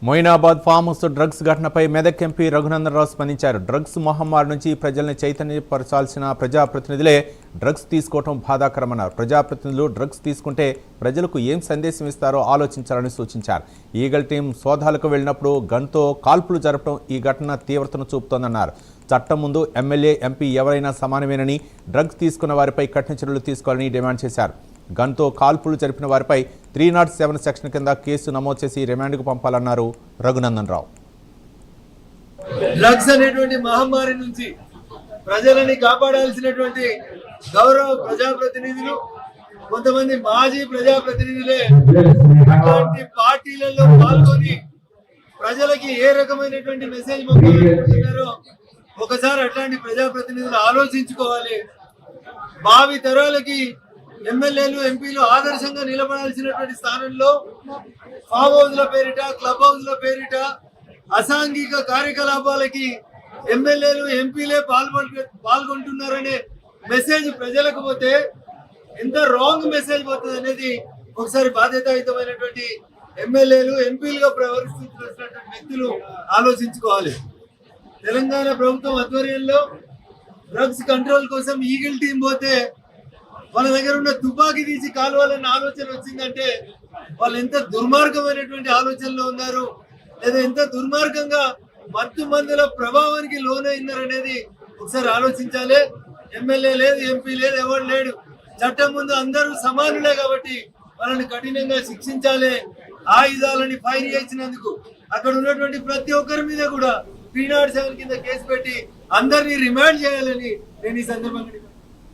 Moinabad farm house drugs ఘటనపై Medak MP Raghunandan Rao స్పందించారు. Drugs మహమ్మారి నుంచి ప్రజల్ని చైతన్యపరచాల్సిన ప్రజాప్రతినిధులే డ్రగ్స్ తీసుకోవడం బాధాకరమన్నారు. ప్రజాప్రతినిధులు డ్రగ్స్ తీసుకుంటే ప్రజలకు ఏం సందేశం ఇస్తారో ఆలోచించాలని సూచించారు. ఈగల్ టీం సోదాలకు వెళ్లినప్పుడు గన్తో కాల్పులు జరపడం ఈ ఘటన తీవ్రతను చూపుతోందన్నారు. చట్టం ముందు ఎమ్మెల్యే, ఎంపీ ఎవరైనా సమానమేనని, డ్రగ్స్ తీసుకున్న వారిపై కఠిన చర్యలు తీసుకోవాలని డిమాండ్ చేశారు. గన్తో కాల్పులు జరిపిన వారిపై 307 సెక్షన్ కింద కేసు నమోదు చేసి రిమాండ్కు పంపాలన్నారు రఘునందన్ రావు. డ్రగ్స్ అనేటువంటి మహమ్మారి నుంచి ప్రజలని కాపాడాల్సినటువంటి గౌరవ ప్రజాప్రతినిధులు, కొంతమంది మాజీ ప్రజాప్రతినిధులే ఇట్లాంటి పార్టీలలో పాల్గొని ప్రజలకి ఏ రకమైనటువంటి మెసేజ్ పంపాలనుకుంటున్నారో ఒకసారి అట్లాంటి ప్రజాప్రతినిధులు ఆలోచించుకోవాలి. భావి తరాలకి ఎమ్మెల్యేలు, ఎంపీలు ఆదర్శంగా నిలబడాల్సినటువంటి స్థానంలో ఫామ్ హౌస్ల పేరిట, క్లబ్ హౌస్ల పేరిట అసాంఘిక కార్యకలాపాలకి ఎమ్మెల్యేలు, ఎంపీలే పాల్గొంటున్నారనే మెసేజ్ ప్రజలకు పోతే ఎంత రాంగ్ మెసేజ్ పోతుంది అనేది ఒకసారి బాధ్యతాయుతమైనటువంటి ఎమ్మెల్యేలు, ఎంపీలుగా ప్రవర్తిస్తున్నటువంటి వ్యక్తులు ఆలోచించుకోవాలి. తెలంగాణ ప్రభుత్వం ఆధ్వర్యంలో డ్రగ్స్ కంట్రోల్ కోసం ఈగిల్ టీం పోతే వాళ్ళ దగ్గర ఉన్న తుపాకీ తీసి కాలువాలన్న ఆలోచన వచ్చిందంటే వాళ్ళు ఎంత దుర్మార్గమైనటువంటి ఆలోచనలో ఉన్నారు, లేదా ఎంత దుర్మార్గంగా మత్తు మందుల ప్రభావానికి లోనైనారనేది ఒకసారి ఆలోచించాలి. ఎమ్మెల్యే లేదు, ఎంపీ లేదు, ఎవరు లేడు. చట్టం ముందు అందరూ సమానులే కాబట్టి వాళ్ళని కఠినంగా శిక్షించాలి. ఆయుధాలని ఫైర్ చేసినందుకు అక్కడ ఉన్నటువంటి ప్రతి ఒక్కరి మీద కూడా 307 కింద కేసు పెట్టి అందరినీ రిమాండ్ చేయాలని నేను ఈ సందర్భంగా